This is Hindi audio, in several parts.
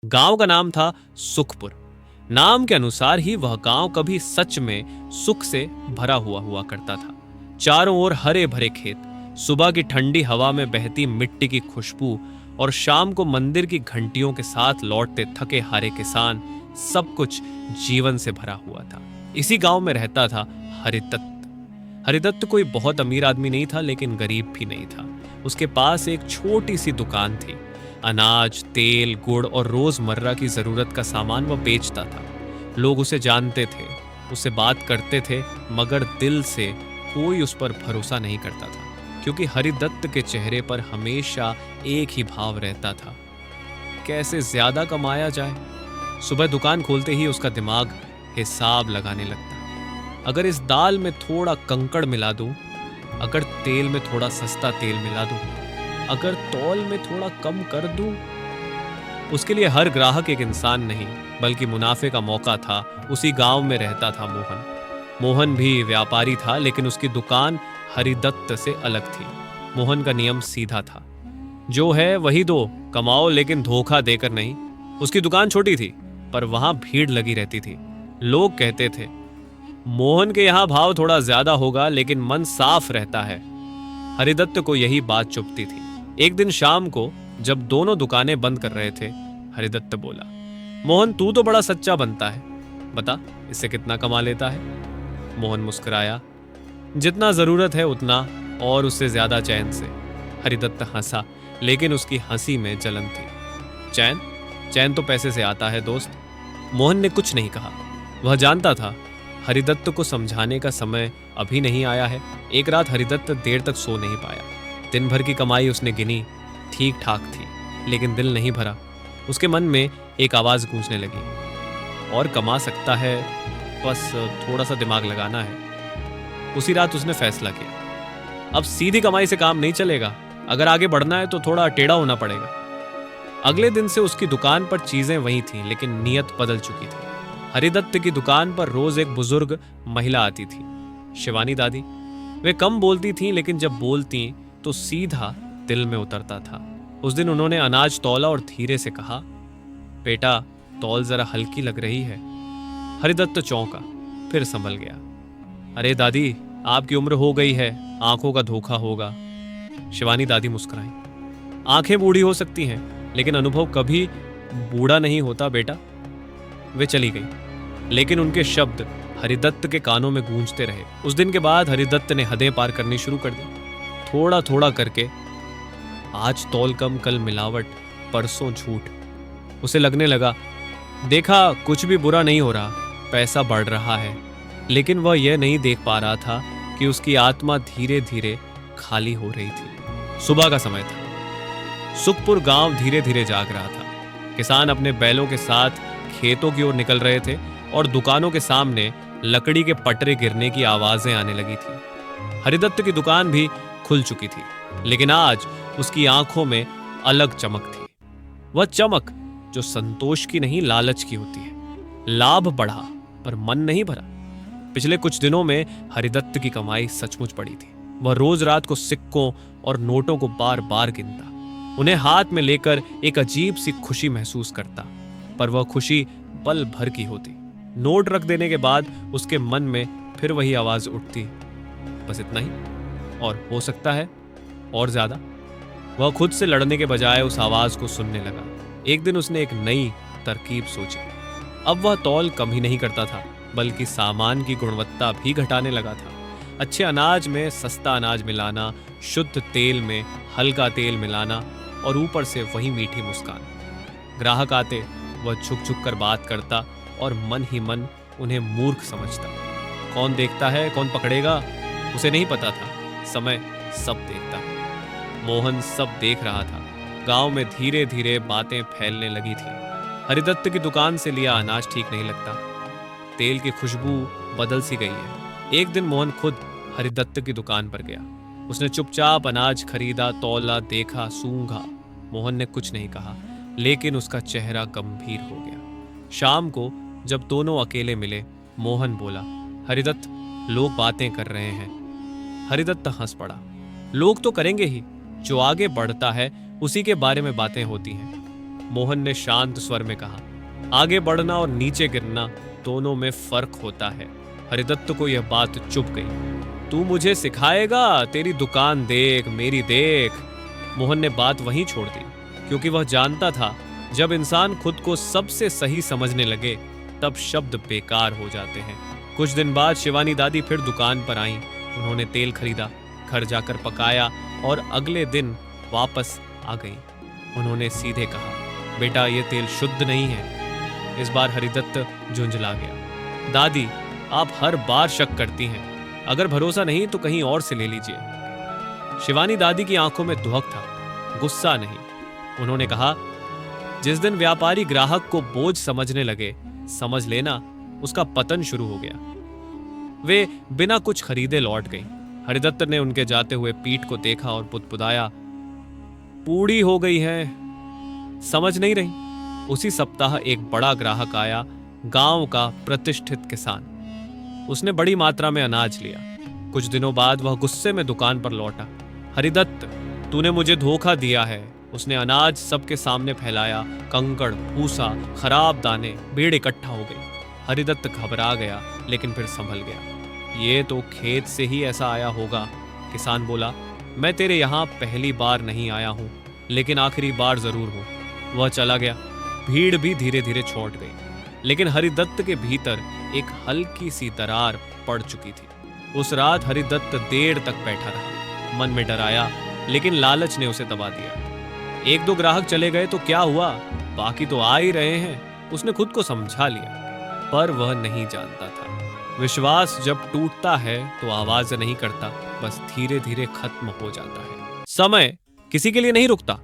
गांव का नाम था सुखपुर। नाम के अनुसार ही वह गांव कभी सच में सुख से भरा हुआ करता था। चारों ओर हरे भरे खेत, सुबह की ठंडी हवा में बहती मिट्टी की खुशबू और शाम को मंदिर की घंटियों के साथ लौटते थके हारे किसान, सब कुछ जीवन से भरा हुआ था। इसी गांव में रहता था हरिदत्त। हरिदत्त कोई बहुत अमीर आदमी नहीं था, लेकिन गरीब भी नहीं था। उसके पास एक छोटी सी दुकान थी। अनाज, तेल, गुड़ और रोजमर्रा की जरूरत का सामान वह बेचता था। लोग उसे जानते थे, उससे बात करते थे, मगर दिल से कोई उस पर भरोसा नहीं करता था, क्योंकि हरिदत्त के चेहरे पर हमेशा एक ही भाव रहता था, कैसे ज्यादा कमाया जाए। सुबह दुकान खोलते ही उसका दिमाग हिसाब लगाने लगता। अगर इस दाल में थोड़ा कंकड़ मिला दूं, अगर तेल में थोड़ा सस्ता तेल मिला दूं, अगर तौल में थोड़ा कम कर दूं। उसके लिए हर ग्राहक एक इंसान नहीं, बल्कि मुनाफे का मौका था। उसी गांव में रहता था मोहन। मोहन भी व्यापारी था, लेकिन उसकी दुकान हरिदत्त से अलग थी। मोहन का नियम सीधा था, जो है वही दो, कमाओ लेकिन धोखा देकर नहीं। उसकी दुकान छोटी थी, पर वहां भीड़ लगी रहती थी। लोग कहते थे, मोहन के यहाँ भाव थोड़ा ज्यादा होगा, लेकिन मन साफ रहता है। हरिदत्त को यही बात चुभती थी। एक दिन शाम को जब दोनों दुकानें बंद कर रहे थे, हरिदत्त बोला, मोहन तू तो बड़ा सच्चा बनता है, बता इससे कितना कमा लेता है। मोहन मुस्कुराया, जितना जरूरत है उतना, और उससे ज्यादा चैन से। हरिदत्त हंसा, लेकिन उसकी हंसी में जलन थी। चैन? चैन तो पैसे से आता है दोस्त। मोहन ने कुछ नहीं कहा। वह जानता था हरिदत्त को समझाने का समय अभी नहीं आया है। एक रात हरिदत्त देर तक सो नहीं पाया। दिन भर की कमाई उसने गिनी, ठीक ठाक थी, लेकिन दिल नहीं भरा। उसके मन में एक आवाज गूंजने लगी, और कमा सकता है, बस थोड़ा सा दिमाग लगाना है। उसी रात उसने फैसला किया, अब सीधी कमाई से काम नहीं चलेगा। अगर आगे बढ़ना है तो थोड़ा टेढ़ा होना पड़ेगा। अगले दिन से उसकी दुकान पर चीजें वही थीं, लेकिन नियत बदल चुकी थी। हरिदत्त की दुकान पर रोज एक बुजुर्ग महिला आती थी, शिवानी दादी। वे कम बोलती थीं, लेकिन जब बोलती तो सीधा दिल में उतरता था। उस दिन उन्होंने अनाज तौला और धीरे से कहा, बेटा तौल जरा हल्की लग रही है। हरिदत्त चौंका, फिर संभल गया। अरे दादी, आपकी उम्र हो गई है, आंखों का धोखा होगा। शिवानी दादी मुस्कुराई, आंखें बूढ़ी हो सकती हैं, लेकिन अनुभव कभी बूढ़ा नहीं होता बेटा। वे चली गई, लेकिन उनके शब्द हरिदत्त के कानों में गूंजते रहे। उस दिन के बाद हरिदत्त ने हदें पार करनी शुरू कर दी, थोड़ा थोड़ा करके। आज तौल कम, कल मिलावट, परसों झूठ। उसे लगने लगा, देखा कुछ भी बुरा नहीं हो रहा, पैसा बढ़ रहा है। लेकिन वह यह नहीं देख पा रहा था कि उसकी आत्मा धीरे धीरे खाली हो रही थी। सुबह का समय था। सुखपुर गांव धीरे धीरे जाग रहा था। किसान अपने बैलों के साथ खेतों की ओर निकल रहे थे, और दुकानों के सामने लकड़ी के पटरे गिरने की आवाजें आने लगी थी। हरिदत्त की दुकान भी खुल चुकी थी, लेकिन आज उसकी आंखों में अलग चमक थी। वह चमक जो संतोष की नहीं, लालच की होती है। लाभ बढ़ा, पर मन नहीं भरा। पिछले कुछ दिनों में हरिदत्त की कमाई सचमुच बढ़ी थी। वह रोज रात को सिक्कों और नोटों को बार बार गिनता, उन्हें हाथ में लेकर एक अजीब सी खुशी महसूस करता। पर वह खुशी पल भर की होती। नोट रख देने के बाद उसके मन में फिर वही आवाज उठती, बस इतना ही, और हो सकता है और ज्यादा। वह खुद से लड़ने के बजाय उस आवाज को सुनने लगा। एक दिन उसने एक नई तरकीब सोची। अब वह तौल कम ही नहीं करता था, बल्कि सामान की गुणवत्ता भी घटाने लगा था। अच्छे अनाज में सस्ता अनाज मिलाना, शुद्ध तेल में हल्का तेल मिलाना, और ऊपर से वही मीठी मुस्कान। ग्राहक आते, वह झुक झुक कर बात करता, और मन ही मन उन्हें मूर्ख समझता। कौन देखता है, कौन पकड़ेगा, उसे नहीं पता था। समय सब देखता है। मोहन सब देख रहा था। गांव में धीरे धीरे बातें फैलने लगी थी। हरिदत्त की दुकान से लिया अनाज ठीक नहीं लगता, तेल की खुशबू बदल सी गई है। एक दिन मोहन खुद हरिदत्त की दुकान पर गया। उसने चुपचाप अनाज खरीदा, तौला, देखा, सूंघा। मोहन ने कुछ नहीं कहा, लेकिन उसका चेहरा गंभीर हो गया। शाम को जब दोनों अकेले मिले, मोहन बोला, हरिदत्त, लोग बातें कर रहे हैं। हरिदत्त हंस पड़ा। लोग तो करेंगे ही, जो आगे बढ़ता है उसी के बारे में बातें होती हैं। मोहन ने शांत स्वर में कहा, आगे बढ़ना और नीचे गिरना दोनों में फर्क होता है। हरिदत्त को यह बात चुभ गई। तू मुझे सिखाएगा? तेरी दुकान देख, मेरी देख। मोहन ने बात वहीं छोड़ दी, क्योंकि वह जानता था जब इंसान खुद को सबसे सही समझने लगे तब शब्द बेकार हो जाते हैं। कुछ दिन बाद शिवानी दादी फिर दुकान पर आईं। उन्होंने तेल खरीदा, घर जाकर पकाया और अगले दिन वापस आ गई। उन्होंने सीधे कहा, बेटा ये तेल शुद्ध नहीं है। इस बार हरिदत्त झुंझला गया। दादी, आप हर बार शक करती हैं। अगर भरोसा नहीं तो कहीं और से ले लीजिए। शिवानी दादी की आंखों में दुहक था, गुस्सा नहीं। उन्होंने कहा, जिस दिन व्यापारी ग्राहक को बोझ समझने लगे, समझ लेना उसका पतन शुरू हो गया। वे बिना कुछ खरीदे लौट गई। हरिदत्त ने उनके जाते हुए पीठ को देखा और बुदबुदाया, पूड़ी हो गई है, समझ नहीं रही। उसी सप्ताह एक बड़ा ग्राहक आया, गांव का प्रतिष्ठित किसान। उसने बड़ी मात्रा में अनाज लिया। कुछ दिनों बाद वह गुस्से में दुकान पर लौटा। हरिदत्त, तूने मुझे धोखा दिया है। उसने अनाज सबके सामने फैलाया। कंकड़, भूसा, खराब दाने, भीड़ इकट्ठा हो गई। हरिदत्त घबरा गया, लेकिन फिर संभल गया। ये तो खेत से ही ऐसा आया होगा। किसान बोला, मैं तेरे यहाँ पहली बार नहीं आया हूँ, लेकिन आखिरी बार जरूर हूँ। वह चला गया। भीड़ भी धीरे धीरे छौट गई, लेकिन हरिदत्त के भीतर एक हल्की सी दरार पड़ चुकी थी। उस रात हरिदत्त देर तक बैठा रहा। मन में डर आया, लेकिन लालच ने उसे दबा दिया। एक दो ग्राहक चले गए तो क्या हुआ, बाकी तो आ ही रहे हैं। उसने खुद को समझा लिया, पर वह नहीं जानता था विश्वास जब टूटता है तो आवाज नहीं करता, बस धीरे धीरे खत्म हो जाता है। समय किसी के लिए नहीं रुकता।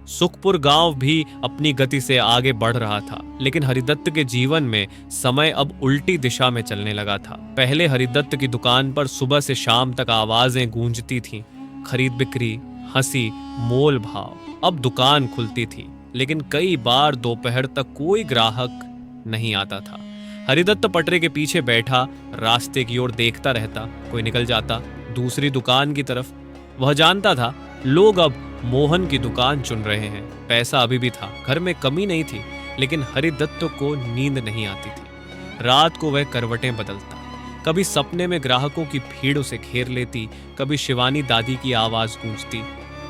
सुखपुर गांव भी अपनी गति से आगे बढ़ रहा था, लेकिन हरिदत्त के जीवन में समय अब उल्टी दिशा में चलने लगा था। पहले हरिदत्त की दुकान पर सुबह से शाम तक आवाजें गूंजती थीं, खरीद बिक्री, हंसी, मोल भाव। अब दुकान खुलती थी, लेकिन कई बार दोपहर तक कोई ग्राहक नहीं आता था। हरिदत्त पटरे के पीछे बैठा रास्ते की ओर देखता रहता। कोई निकल जाता दूसरी दुकान की तरफ। वह जानता था लोग अब मोहन की दुकान चुन रहे हैं। पैसा अभी भी था, घर में कमी नहीं थी, लेकिन हरिदत्त को नींद नहीं आती थी। रात को वह करवटें बदलता। कभी सपने में ग्राहकों की भीड़ उसे घेर लेती, कभी शिवानी दादी की आवाज गूंजती।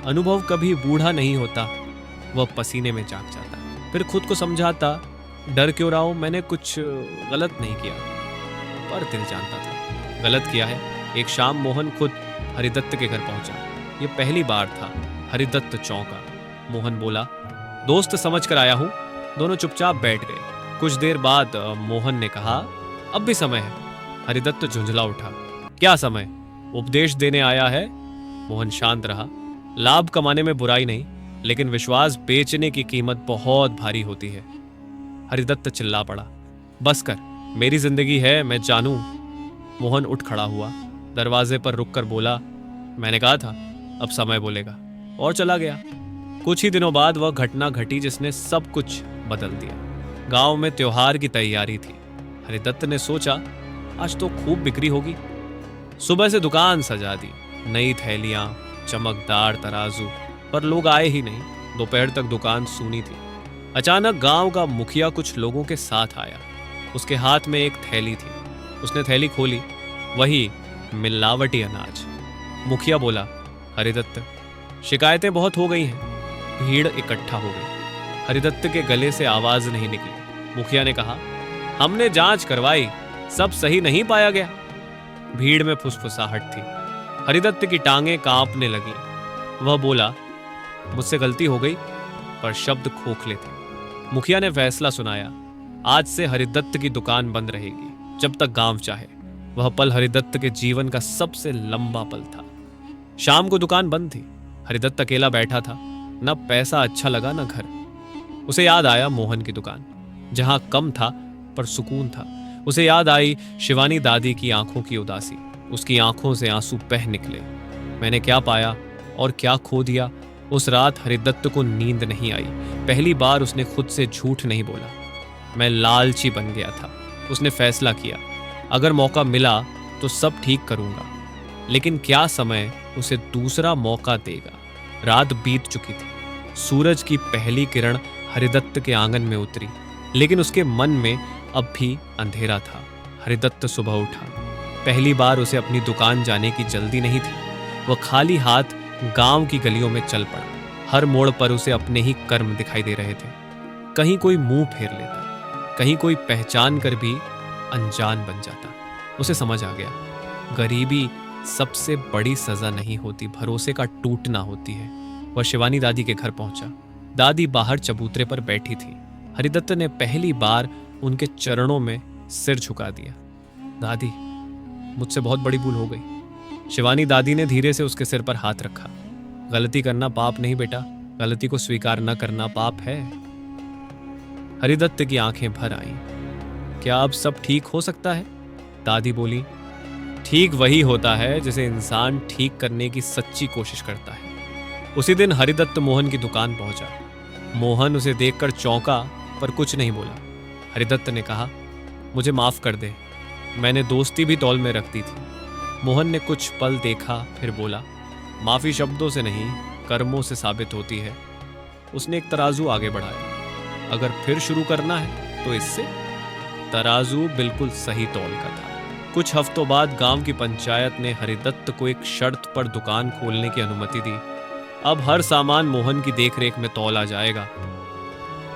अनुभव कभी बूढ़ा नहीं होता। वह पसीने में जाग जाता, फिर खुद को समझाता, डर क्यों रहा हूं, मैंने कुछ गलत नहीं किया। पर दिल जानता था गलत किया है। एक शाम मोहन खुद हरिदत्त के घर पहुंचा। यह पहली बार था। हरिदत्त चौंका। मोहन बोला, दोस्त समझ कर आया हूं। दोनों चुपचाप बैठ गए। कुछ देर बाद मोहन ने कहा, अब भी समय है। हरिदत्त झुंझला उठा। क्या समय? उपदेश देने आया है। मोहन शांत रहा। लाभ कमाने में बुराई नहीं, लेकिन विश्वास बेचने की कीमत बहुत भारी होती है। हरिदत्त चिल्ला पड़ा, बस कर, मेरी जिंदगी है, मैं जानूं। मोहन उठ खड़ा हुआ, दरवाजे पर रुककर बोला, मैंने कहा था अब समय बोलेगा, और चला गया। कुछ ही दिनों बाद वह घटना घटी जिसने सब कुछ बदल दिया। गांव में त्योहार की तैयारी थी। हरिदत्त ने सोचा, आज तो खूब बिक्री होगी। सुबह से दुकान सजा दी, नई थैलियां, चमकदार तराजू, पर लोग आए ही नहीं। दोपहर तक दुकान सूनी थी। अचानक गांव का मुखिया कुछ लोगों के साथ आया। उसके हाथ में एक थैली थी। उसने थैली खोली, वही मिलावटी अनाज। मुखिया बोला, हरिदत्त, शिकायतें बहुत हो गई हैं। भीड़ इकट्ठा हो गई। हरिदत्त के गले से आवाज नहीं निकली। मुखिया ने कहा, हमने जांच करवाई, सब सही नहीं पाया गया। भीड़ में फुसफुसाहट थी। हरिदत्त की टांगें कांपने लगी। वह बोला, मुझसे गलती हो गई, पर शब्द खोखले थे। मुखिया ने फैसला सुनाया, आज से हरिदत्त की दुकान बंद रहेगी, जब तक गांव चाहे। वह पल हरिदत्त के जीवन का सबसे लंबा पल था। शाम को दुकान बंद थी। हरिदत्त अकेला बैठा था। न पैसा अच्छा लगा, न घर। उसे याद आया मोहन की दुकान, जहां कम था पर सुकून था। उसे याद आई शिवानी दादी की आंखों की उदासी। उसकी आंखों से आंसू बह निकले। मैंने क्या पाया और क्या खो दिया। उस रात हरिदत्त को नींद नहीं आई। पहली बार उसने खुद से झूठ नहीं बोला। मैं लालची बन गया था। उसने फैसला किया, अगर मौका मिला तो सब ठीक करूंगा, लेकिन क्या समय उसे दूसरा मौका देगा। रात बीत चुकी थी। सूरज की पहली किरण हरिदत्त के आंगन में उतरी, लेकिन उसके मन में अब भी अंधेरा था। हरिदत्त सुबह उठा। पहली बार उसे अपनी दुकान जाने की जल्दी नहीं थी। वह खाली हाथ गांव की गलियों में चल पड़ा। हर मोड़ पर उसे अपने ही कर्म दिखाई दे रहे थे। कहीं कोई मुंह फेर लेता, कहीं कोई पहचान कर भी अनजान बन जाता। उसे समझ आ गया, गरीबी सबसे बड़ी सजा नहीं होती, भरोसे का टूटना होती है। वह शिवानी दादी के घर पहुंचा। दादी बाहर चबूतरे पर बैठी थी। हरिदत्त ने पहली बार उनके चरणों में सिर झुका दिया। दादी, मुझसे बहुत बड़ी भूल हो गई। शिवानी दादी ने धीरे से उसके सिर पर हाथ रखा। गलती करना पाप नहीं बेटा, गलती को स्वीकार न करना पाप है। हरिदत्त की आंखें भर आईं। क्या अब सब ठीक हो सकता है? दादी बोली, ठीक वही होता है जिसे इंसान ठीक करने की सच्ची कोशिश करता है। उसी दिन हरिदत्त मोहन की दुकान पहुंचा। मोहन उसे देखकर चौंका, पर कुछ नहीं बोला। हरिदत्त ने कहा, मुझे माफ कर दे, मैंने दोस्ती भी तौल में रख दी थी। मोहन ने कुछ पल देखा, फिर बोला, माफी शब्दों से नहीं, कर्मों से साबित होती है। उसने एक तराजू आगे बढ़ाया। अगर फिर शुरू करना है तो इससे। तराजू बिल्कुल सही तौल का था। कुछ हफ्तों बाद गांव की पंचायत ने हरिदत्त को एक शर्त पर दुकान खोलने की अनुमति दी। अब हर सामान मोहन की देखरेख में तौला जाएगा।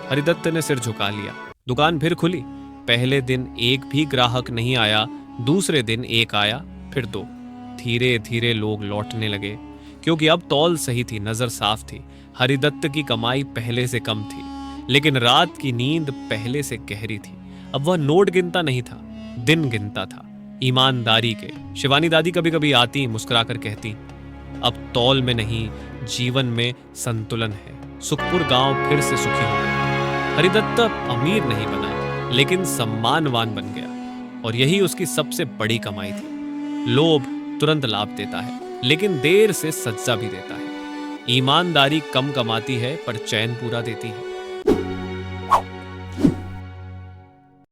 हरिदत्त ने सिर झुका लिया। दुकान फिर खुली। पहले दिन एक भी ग्राहक नहीं आया, दूसरे दिन एक आया, फिर दो। धीरे धीरे लोग लौटने लगे, क्योंकि अब तौल सही थी, नजर साफ थी। हरिदत्त की कमाई पहले से कम थी, लेकिन रात की नींद पहले से गहरी थी। अब वह नोट गिनता नहीं था, दिन गिनता था, ईमानदारी के। शिवानी दादी कभी कभी आती, मुस्कुराकर कहती, अब तौल में नहीं, जीवन में संतुलन है। सुखपुर गांव फिर से सुखी हो गया। हरिदत्त अमीर नहीं बना, लेकिन सम्मानवान बन गया, और यही उसकी सबसे बड़ी कमाई थी। लोभ तुरंत लाभ देता है, लेकिन देर से सजा भी देता है। ईमानदारी कम कमाती है, पर चैन पूरा देती है।